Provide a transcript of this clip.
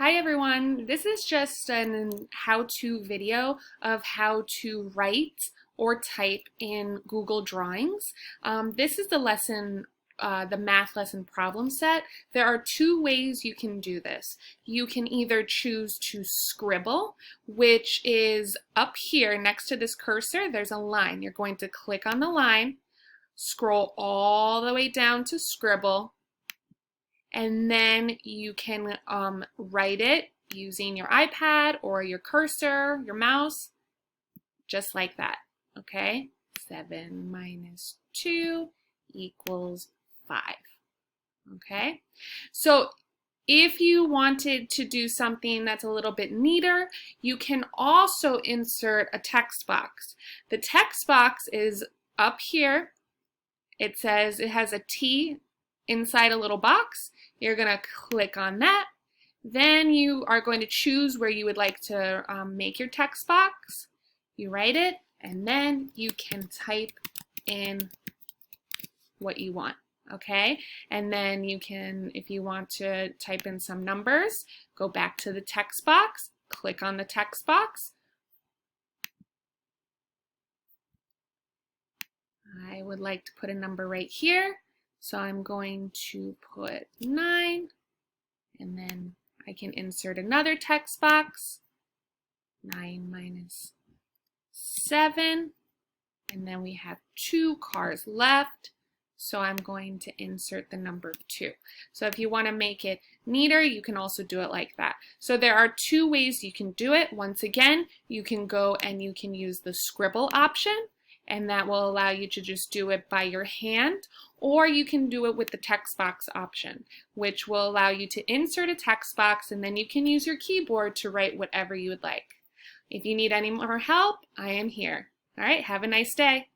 Hi everyone, this is just an how-to video of how to write or type in Google Drawings. This is the lesson, the math lesson problem set. There are two ways you can do this. You can either choose to scribble, which is up here next to this cursor. There's a line. You're going to click on the line, scroll all the way down to scribble, and then you can write it using your iPad or your cursor, your mouse, just like that, okay? 7 minus 2 equals 5, okay? So if you wanted to do something that's a little bit neater, you can also insert a text box. The text box is up here. It says it has a T inside a little box. You're going to click on that. Then you are going to choose where you would like to make your text box. You write it, and then you can type in what you want, okay? And then you can, if you want to type in some numbers, go back to the text box, click on the text box. I would like to put a number right here. So I'm going to put 9, and then I can insert another text box, 9 minus 7, and then we have 2 cars left, so I'm going to insert the number 2. So if you want to make it neater, you can also do it like that. So there are two ways you can do it. Once again, you can go and you can use the scribble option, and that will allow you to just do it by your hand, or you can do it with the text box option, which will allow you to insert a text box, and then you can use your keyboard to write whatever you would like. If you need any more help, I am here. All right, have a nice day.